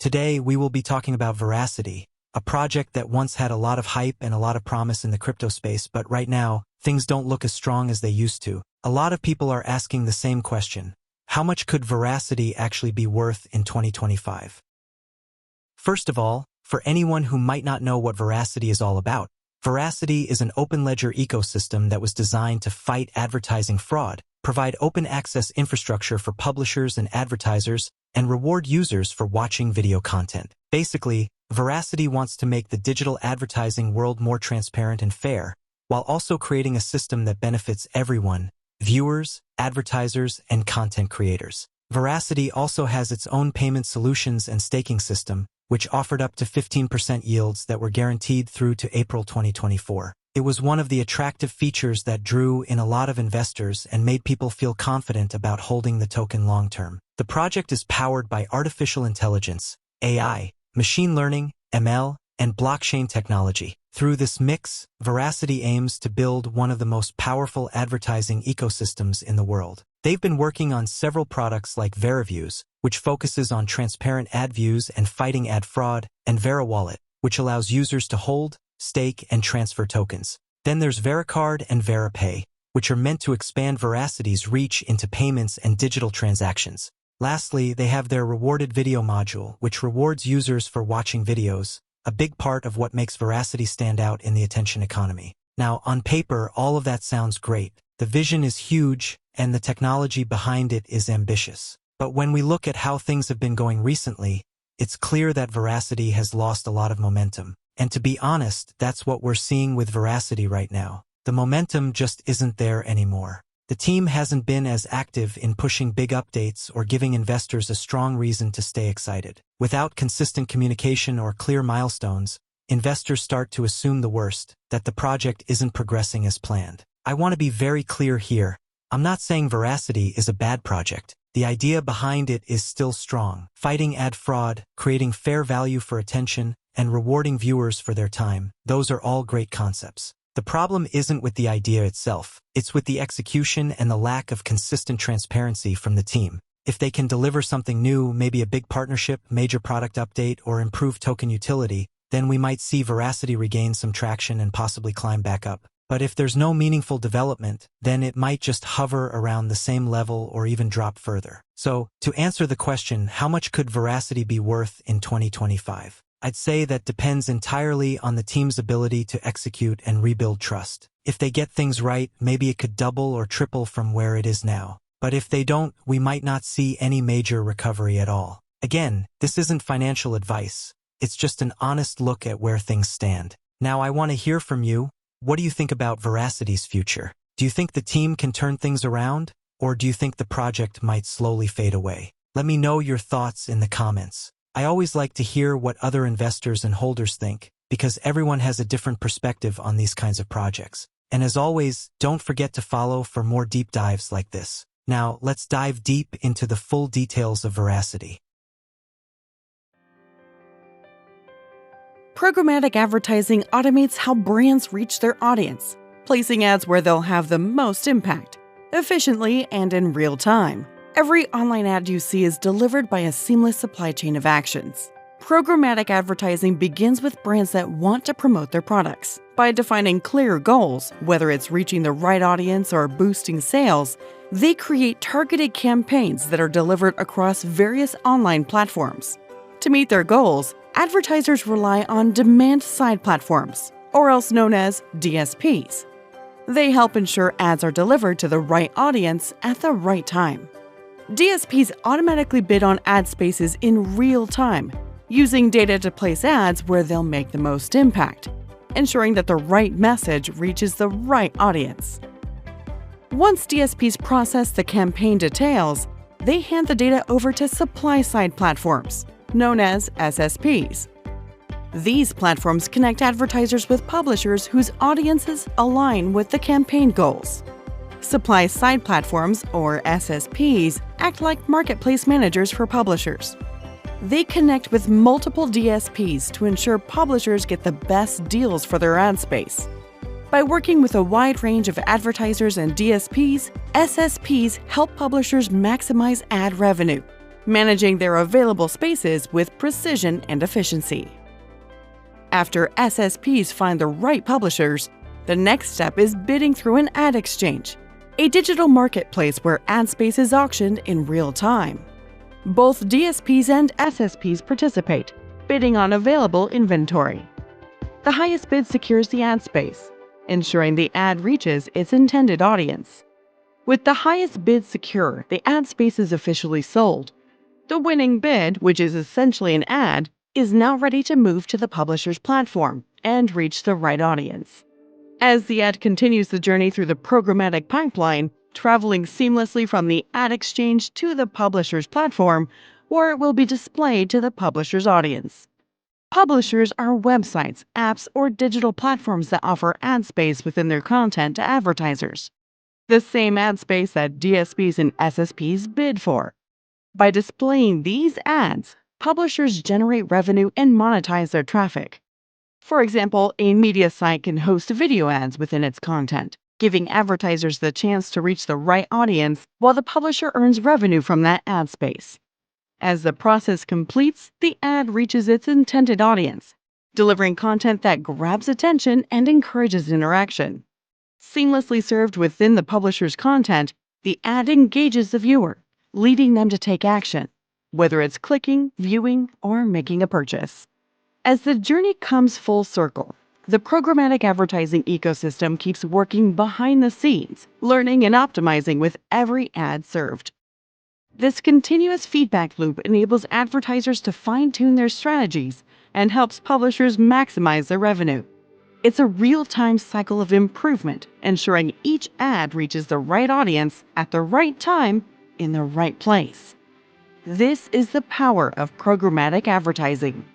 Today, we will be talking about Verasity, a project that once had a lot of hype and a lot of promise in the crypto space, but right now, things don't look as strong as they used to. A lot of people are asking the same question. How much could Verasity actually be worth in 2025? First of all, for anyone who might not know what Verasity is all about, Verasity is an open ledger ecosystem that was designed to fight advertising fraud, provide open access infrastructure for publishers and advertisers, and reward users for watching video content. Basically, Verasity wants to make the digital advertising world more transparent and fair, while also creating a system that benefits everyone: viewers, advertisers, and content creators. Verasity also has its own payment solutions and staking system, which offered up to 15% yields that were guaranteed through to April 2024. It was one of the attractive features that drew in a lot of investors and made people feel confident about holding the token long-term. The project is powered by artificial intelligence, AI, machine learning, ML, and blockchain technology. Through this mix, Verasity aims to build one of the most powerful advertising ecosystems in the world. They've been working on several products like VeraViews, which focuses on transparent ad views and fighting ad fraud, and VeraWallet, which allows users to hold, stake, and transfer tokens. Then there's VeraCard and VeraPay, which are meant to expand Veracity's reach into payments and digital transactions. Lastly, they have their rewarded video module, which rewards users for watching videos, a big part of what makes Verasity stand out in the attention economy. Now, on paper, all of that sounds great. The vision is huge, and the technology behind it is ambitious. But when we look at how things have been going recently, it's clear that Verasity has lost a lot of momentum. And to be honest, that's what we're seeing with Verasity right now. The momentum just isn't there anymore. The team hasn't been as active in pushing big updates or giving investors a strong reason to stay excited. Without consistent communication or clear milestones, investors start to assume the worst, that the project isn't progressing as planned. I want to be very clear here. I'm not saying Verasity is a bad project. The idea behind it is still strong. Fighting ad fraud, creating fair value for attention, and rewarding viewers for their time. Those are all great concepts. The problem isn't with the idea itself. It's with the execution and the lack of consistent transparency from the team. If they can deliver something new, maybe a big partnership, major product update, or improved token utility, then we might see Verasity regain some traction and possibly climb back up. But if there's no meaningful development, then it might just hover around the same level or even drop further. So, to answer the question, how much could Verasity be worth in 2025? I'd say that depends entirely on the team's ability to execute and rebuild trust. If they get things right, maybe it could double or triple from where it is now. But if they don't, we might not see any major recovery at all. Again, this isn't financial advice. It's just an honest look at where things stand. Now I want to hear from you. What do you think about Veracity's future? Do you think the team can turn things around? Or do you think the project might slowly fade away? Let me know your thoughts in the comments. I always like to hear what other investors and holders think, because everyone has a different perspective on these kinds of projects. And as always, don't forget to follow for more deep dives like this. Now, let's dive deep into the full details of Verasity. Programmatic advertising automates how brands reach their audience, placing ads where they'll have the most impact, efficiently and in real time. Every online ad you see is delivered by a seamless supply chain of actions. Programmatic advertising begins with brands that want to promote their products. By defining clear goals, whether it's reaching the right audience or boosting sales, they create targeted campaigns that are delivered across various online platforms. To meet their goals, advertisers rely on demand-side platforms, or else known as DSPs. They help ensure ads are delivered to the right audience at the right time. DSPs automatically bid on ad spaces in real time, using data to place ads where they'll make the most impact, ensuring that the right message reaches the right audience. Once DSPs process the campaign details, they hand the data over to supply-side platforms, known as SSPs. These platforms connect advertisers with publishers whose audiences align with the campaign goals. Supply-side platforms, or SSPs, act like marketplace managers for publishers. They connect with multiple DSPs to ensure publishers get the best deals for their ad space. By working with a wide range of advertisers and DSPs, SSPs help publishers maximize ad revenue. managing their available spaces with precision and efficiency. After SSPs find the right publishers, the next step is bidding through an ad exchange, a digital marketplace where ad space is auctioned in real time. Both DSPs and SSPs participate, bidding on available inventory. The highest bid secures the ad space, ensuring the ad reaches its intended audience. With the highest bid secure, the ad space is officially sold. The winning bid, which is essentially an ad, is now ready to move to the publisher's platform and reach the right audience. As the ad continues the journey through the programmatic pipeline, traveling seamlessly from the ad exchange to the publisher's platform, where it will be displayed to the publisher's audience. Publishers are websites, apps, or digital platforms that offer ad space within their content to advertisers. The same ad space that DSPs and SSPs bid for. By displaying these ads, publishers generate revenue and monetize their traffic. For example, a media site can host video ads within its content, giving advertisers the chance to reach the right audience while the publisher earns revenue from that ad space. As the process completes, the ad reaches its intended audience, delivering content that grabs attention and encourages interaction. Seamlessly served within the publisher's content, the ad engages the viewer, leading them to take action, whether it's clicking, viewing, or making a purchase. As the journey comes full circle, the programmatic advertising ecosystem keeps working behind the scenes, learning and optimizing with every ad served. This continuous feedback loop enables advertisers to fine-tune their strategies and helps publishers maximize their revenue. It's a real-time cycle of improvement, ensuring each ad reaches the right audience at the right time in the right place. This is the power of programmatic advertising.